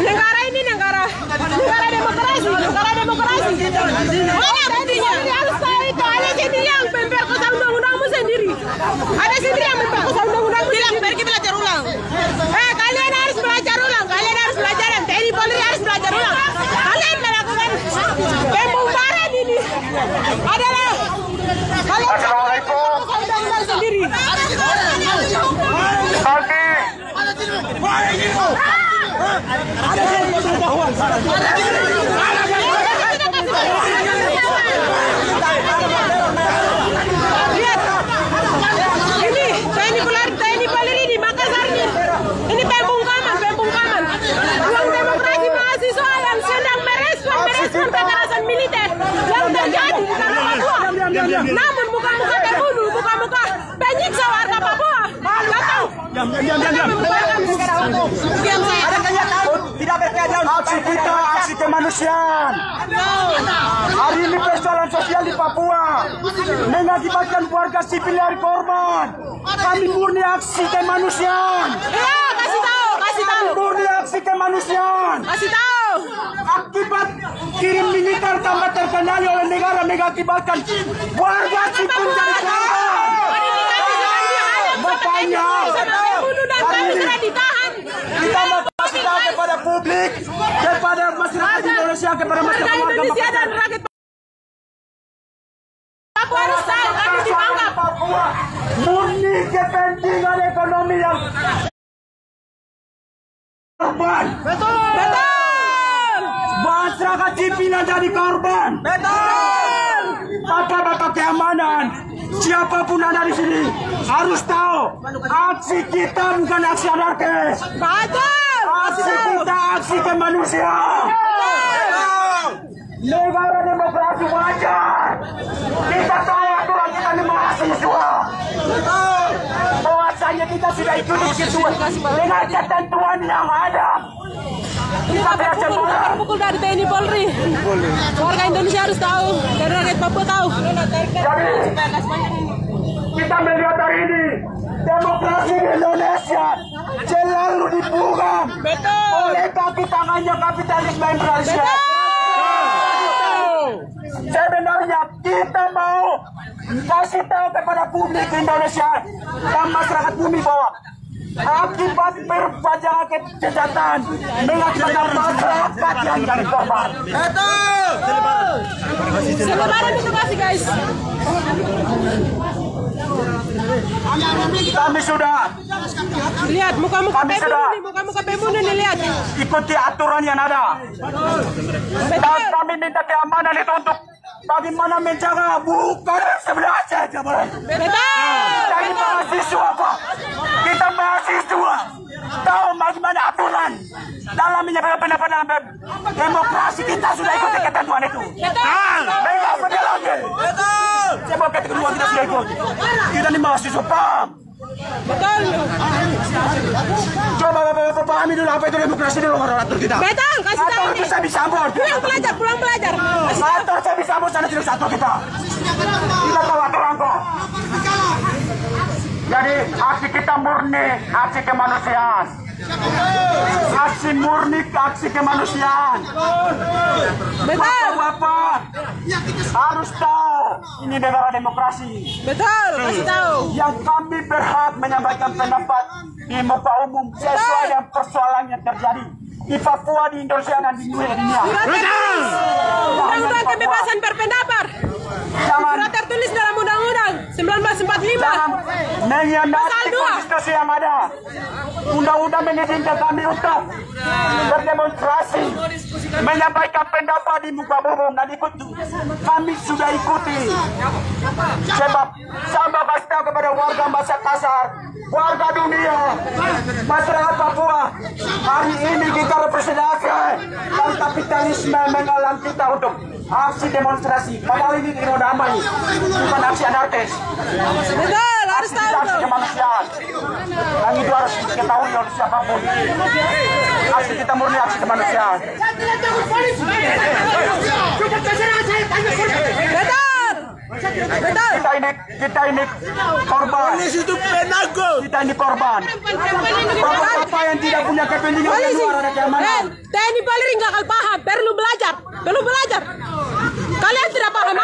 Negara ini negara demokrasi. Mana tadinya harus tahu itu ada sendiri yang memperkosa undang-undangmu sendiri. Ada sendiri yang memperkosa undang-undangmu sendiri. Pergi belajar ulang. Kalian harus belajar ulang. Kalian harus belajar. TNI Polri harus belajar ulang. Kalian melakukan pembubaran ini adalah kalian memperkosa undang-undang sendiri. Lihat, ini TNI Polri di Makassar nih. Ini pembungkaman. Ruang demokrasi mahasiswa yang sedang merespon kekerasan militer yang terjadi di tanah Papua. Namun muka-muka terbunuh, muka-muka penyiksa warga Papua. Diam saya. Tidak berkeadilan. Aksi kita, aksi kemanusiaan. Hari ini persoalan sosial di Papua mengakibatkan warga sipil dari korban. Kami murni aksi kemanusiaan. Iya, kasih tahu. Murni aksi kemanusiaan. Kasih tahu. Akibat kirim militer tambah terkenali oleh negara mengakibatkan warga sipil jadi korban. Makanya hari ini kita mau kasih tahu kepada publik, kepada masyarakat Indonesia, kepada masyarakat Indonesia dan rakyat Papua harus tahu kami ditangkap. Papua murni kepentingan ekonomi yang korban. Betul. Masyarakat sipil yang jadi korban. Betul. Bapak-bapak keamanan, siapapun ada di sini harus tahu aksi kita bukan aksi anarkis. Betul. Aksi kita aksi kemanusiaan. Negara demokrasi wajar. Kita tahu aturan kita di mahasiswa. Bahwasanya kita sudah ikuti dengan ketentuan yang ada. Kita terpukul dari TNI Polri. Warga Indonesia harus tahu, dan rakyat Papua tahu. Jadi kita melihat hari ini demokrasi di Indonesia selalu dibungkam oleh kaki tangannya kapitalisme imperialisme. Sebenarnya kita mau kasih tahu kepada publik Indonesia dan masyarakat bumi bahwa akibat perpanjangan kejahatan mengakibatkan masyarakat yang jadi korban. Selebaran itu kasih guys. Kami sudah lihat muka-muka pembunuh nih, lihat. Ikuti aturan yang ada. Dan kami minta keamanan itu untuk bagaimana menjaga bukan sebelah saja. Betul. Dari mahasiswa Pak. Kita mahasiswa tahu bagaimana aturan dalam menyampaikan pendapat demokrasi. Kita sudah ikuti ketentuan itu. Betul. Lagi. Betul. Sebab ketentuan kita sudah ikut. Kita ini mahasiswa paham. Betul. Coba Bapak pahami dulu apa itu demokrasi dulu atur kita. Betul, kasih tahu. Atur bisa disambut. Pulang belajar. Atur saya disambut sana tidak satu kita. Kita tahu aturan kok. Jadi aksi kita murni aksi kemanusiaan. Aksi murni aksi kemanusiaan. Bapak-bapak harus tahu ini negara demokrasi. Betul, kasih tahu. Yang kami berhak menyampaikan pendapat di muka umum sesuai dengan persoalan yang terjadi di Papua, di Indonesia dan di dunia. Undang-undang kebebasan berpendapat. Surat tertulis dalam Undang-Undang 1945. Jangan mengkhianati konstitusi yang ada. Undang-undang mengizinkan kami untuk berdemonstrasi, menyampaikan pendapat di muka umum dan ikut. Kami sudah ikuti. Sebab saya mau kasih tahu kepada warga Makassar, warga dunia, masyarakat Papua, hari ini kita representasi dan kapitalisme mengalang kita untuk aksi demonstrasi. Padahal ini tidak damai, bukan aksi anarkis. Betul, harus tahu. Aksi kemanusiaan. Dan itu harus diketahui oleh siapapun. Aksi kita murni aksi kemanusiaan. Betul. Kita ini korban. Polisi itu penagih. Kita ini korban. Bapak yang tidak punya kepentingan di luar ada keamanan. TNI Polri nggak akan paham, perlu belajar. Kalian tidak paham,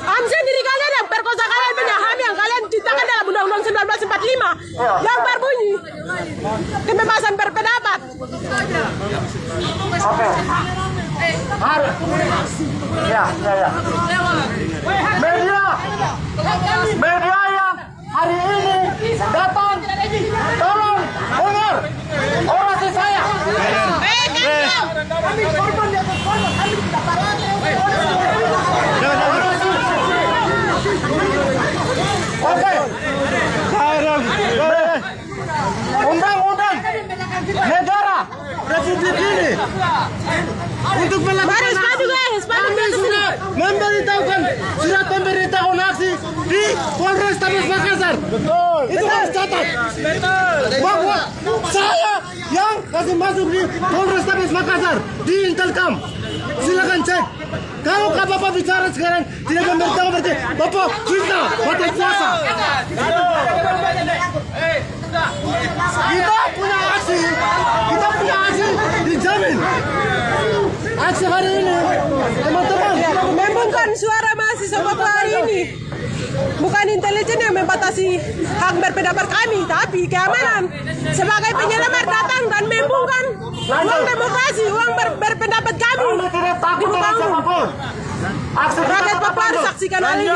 Am sendiri kalian yang perkosa kalian punya HAM yang kalian ciptakan dalam Undang-Undang 1945 yang berbunyi kebebasan berpendapat. Oke. Ya. Media yang hari ini datang, tolong dengar orasi saya. Kami korban di atas korban, kami tidak dapat. Oke. Undang-undang negara Republik ini untuk melakukan kami sudah memberitahukan surat pemberitahuan aksi di Polrestabes Makassar. Betul. Itu harus catat. Betul. Bahwa saya yang kasih masuk di Polrestabes Makassar di Intelcam. Silakan cek. Kalau Bapak bicara sekarang tidak memberitahu berarti Bapak fitnah, batal puasa. Kita punya aksi dijamin. Aksi hari ini, teman-teman, Membungkam suara mahasiswa Papua hari ini. Bukan intelijen yang membatasi hak berpendapat kami, tapi keamanan. Sebagai penyelamat datang dan membungkam uang demokrasi, uang berpendapat kami. Di muka umum. Rakyat Papua harus saksikan hal ini.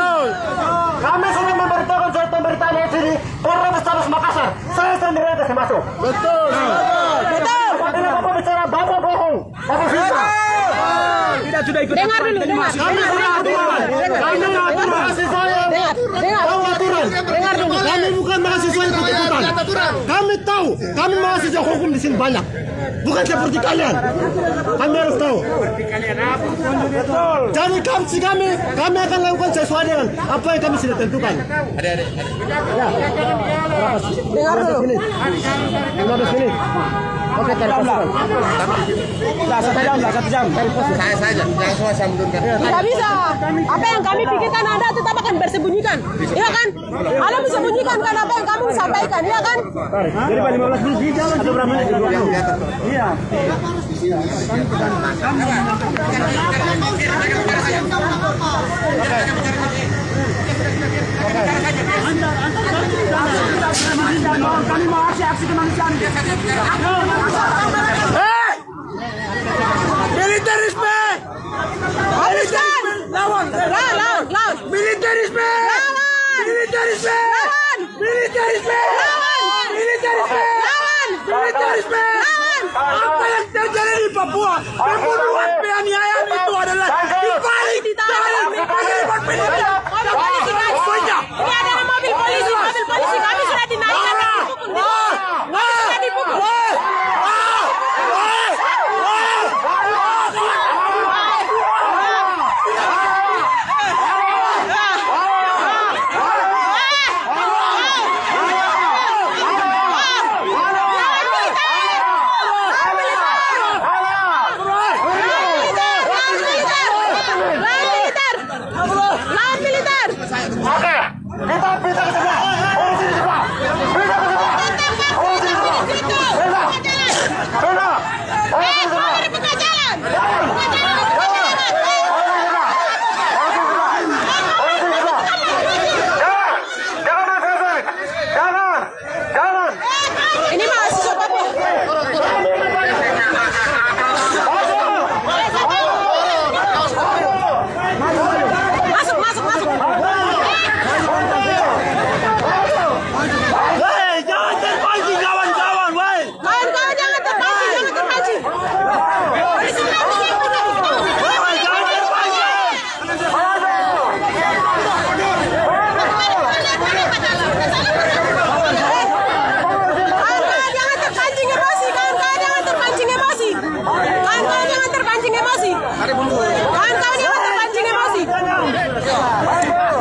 Kami sudah memberitahukan surat pemberitaan di sini Polrestabes Makassar. Saya sendiri yang kasih masuk. Betul. Apabila Bapak bicara Bapak bohong, Bapak fitnah. Tidak sudah ikut. Dengar dulu. Kami sudah aturan. Kami aturan mahasiswa yang tahu aturan. Kami bukan mahasiswa yang ikut-ikutan. Kami tahu. Kami mahasiswa hukum di sini banyak. Bukan seperti kalian. Kami harus tahu. Jadi kami akan lakukan sesuai dengan apa yang kami sudah tentukan. Adik-adik. Ya. Dengar dulu. 15 menit. Oke, telepon. Sudah 1 jam. Saya saja, yang semua saya mundurkan. Tidak bisa. Apa yang kami pikirkan Anda tetap akan bersembunyikan. Iya kan? Anda sembunyikan kan apa yang kamu sampaikan, iya kan? Jadi 15 menit jalan atau berapa menit? Iya. Kami mau aksi kemanusiaan. Militerisme! Habiskan! Lawan! Militerisme! Lawan! Militerisme! Lawan! Militerisme! Lawan! Militerisme! Lawan! Militerisme! Lawan! Apa yang terjadi di Papua? Pembunuhan, penganiayaan itu adalah dibalik dari pengiriman militer. Ini adalah mobil polisi kami sudah dinaikkan dan dipukul. Kami sudah dipukul.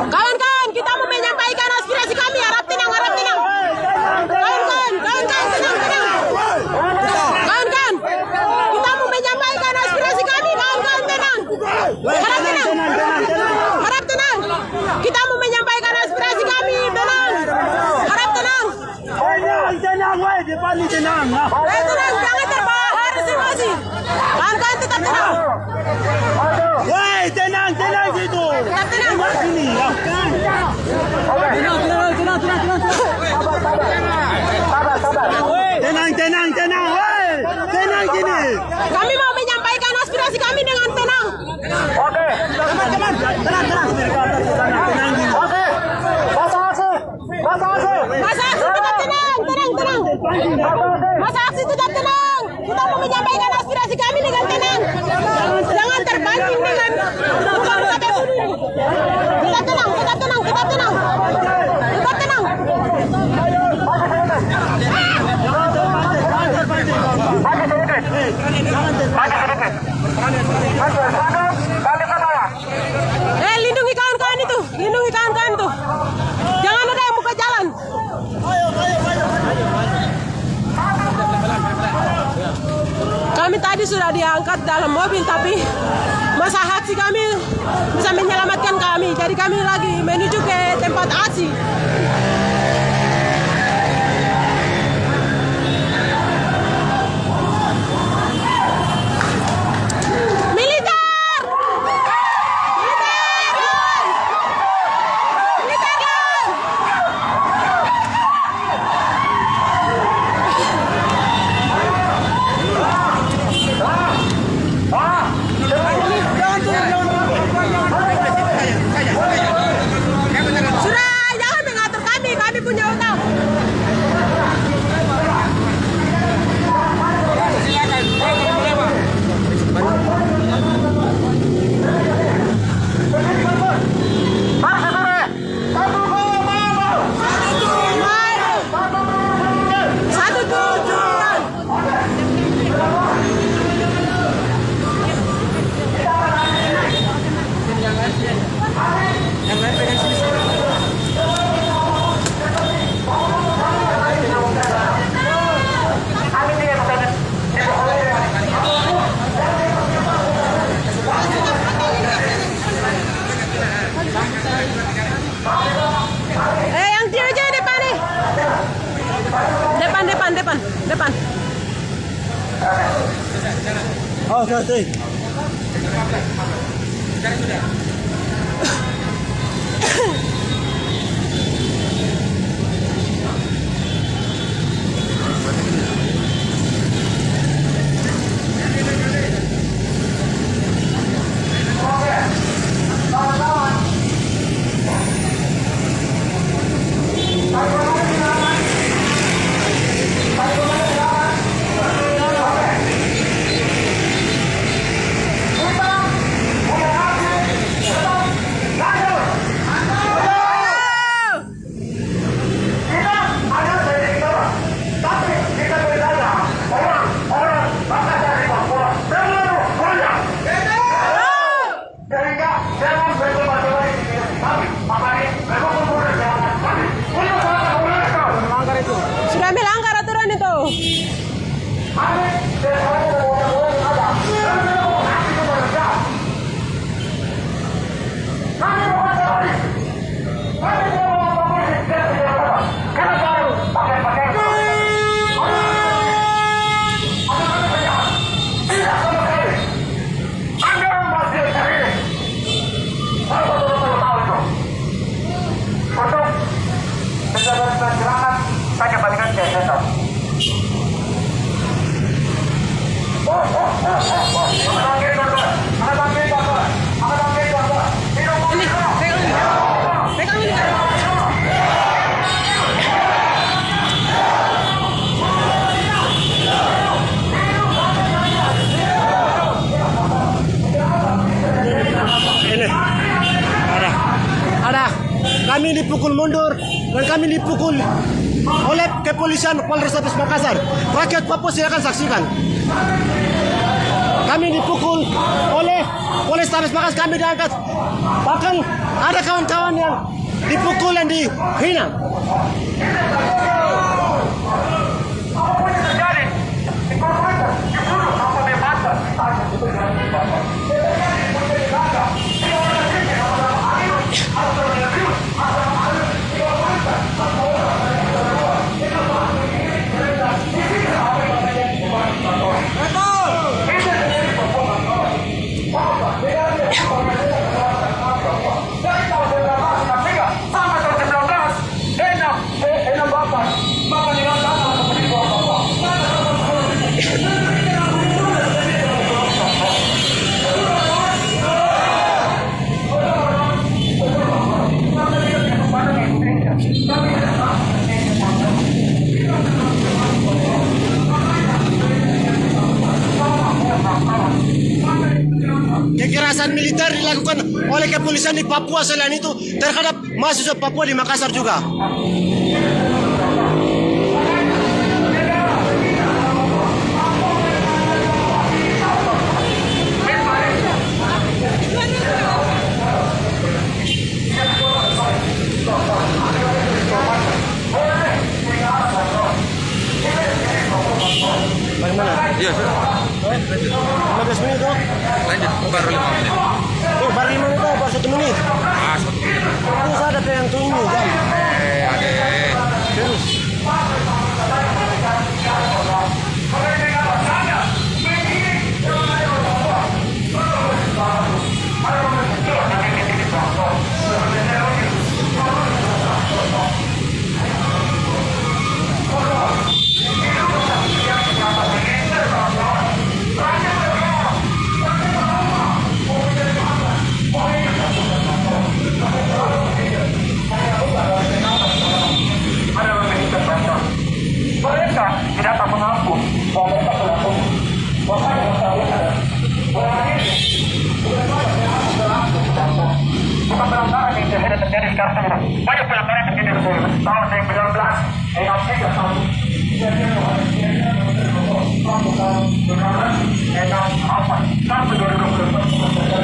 Kawan-kawan, kita mau menyampaikan aspirasi kami. Harap tenang. Kawan-kawan, tenang. Kawan-kawan, kita mau menyampaikan aspirasi kami. Kawan-kawan, tenang. Harap tenang. Kita mau menyampaikan Wali tenang. Tenang, jangan terbahar masih. Kan tetap tenang. Woi, tenang situ. Tetap tenang. Sini, ya. Tenang, woi. Tenang sini. Kami mau menyampaikan aspirasi kami dengan tenang. Oke. Teman-teman, tenang. Oke. Masa aksi tetap tenang. Masa aksi tetap tenang. Kita mau menyampaikan aspirasi kami dengan tenang. Jangan terpancing dengan bukan-bukan ini. Tetap tenang. Lindungi kawan-kawan itu. Jangan ada yang buka jalan. Kami tadi sudah diangkat dalam mobil, tapi masa aksi kami bisa menyelamatkan kami. Jadi kami lagi menuju ke tempat aksi. Depan. Oh, selesai. Sudah melanggar aturan itu. Kami dipukul mundur dan kami dipukul oleh kepolisian Polrestabes Makassar. Rakyat Papua silakan saksikan. Kami dipukul oleh Polrestabes Makassar, kami diangkat. Bahkan ada kawan-kawan yang dipukul dan dihina. kekerasan militer dilakukan oleh kepolisian di Papua selain itu terhadap mahasiswa Papua di Makassar juga. Bagaimana? Iya, sudah. 15 menit tuh? Lanjut, baru 5 menit. Oh, baru 5 menit, baru 1 menit. Ah, 1 menit. Terus ada yang tunggu jam. Ada. Terus. Tidak akan mengaku bahwa mereka pelaku. Bahkan bukan pelanggaran yang terjadi sekarang. Banyak pelanggaran yang terjadi tahun 2019 yang Afrika tahun sampai 2020.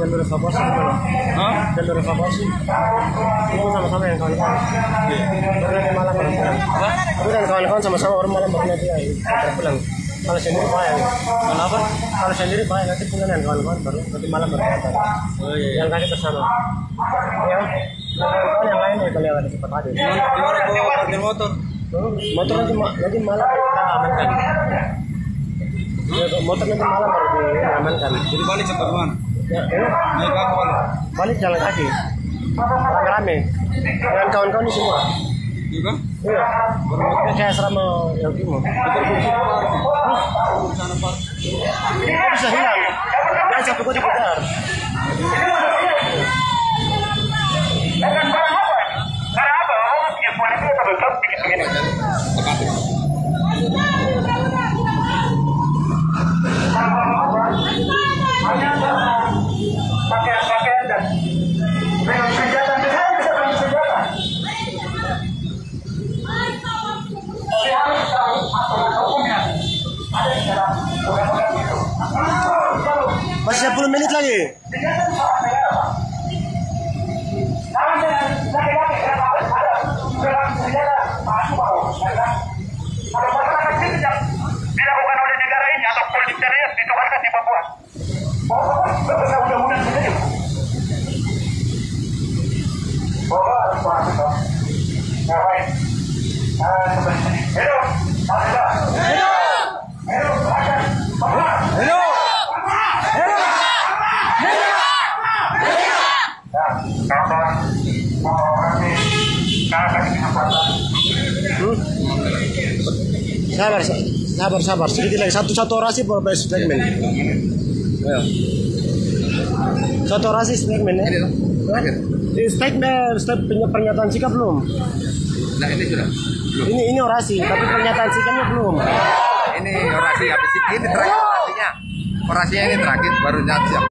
Jalur evakuasi gimana? Jalur evakuasi itu sama-sama yang kawan-kawan nanti malam itu dan kawan-kawan sama-sama orang malam baru nanti pulang. Kalau sendiri payah kenapa? Kalau sendiri payah nanti pulang dengan kawan-kawan baru nanti malam baru datang. Oh iya, yang kaki bersama ya kawan yang lain ya kalau ada cepat ada gimana bawa parkir motor nanti malam kita amankan motor nanti malam baru diamankan. Jadi balik cepat mana? Ya, naik apa balik jalan kaki rame-rame dengan kawan-kawan di semua. Iya? Iya. Ini kayak asrama yang timur. Bisa hilang. Jangan sampai gue diputar. Pakaian dan dengan senjata bisa dengan senjata. Tapi harus tahu aturan hukumnya. Ada di dalam undang-undang itu. Masih 10 menit lagi. Kalau masyarakat ini dilakukan oleh negara ini atau politik terlihat ditukarkan di Papua. Bahwa undang-undang sendiri. Bahwa harus paham itu. Ngapain? Seperti ini. Hello. Hello. Hello. Akan. Hello. Sabar. Sedikit lagi. Satu orasi per statement. Ayo. Satu orasi statement ya. Pernyataan sikap belum? Nah ini sudah. Ini orasi, tapi pernyataan sikapnya belum. Ini orasi habis ini terakhir orasinya. Orasinya ini terakhir baru siap.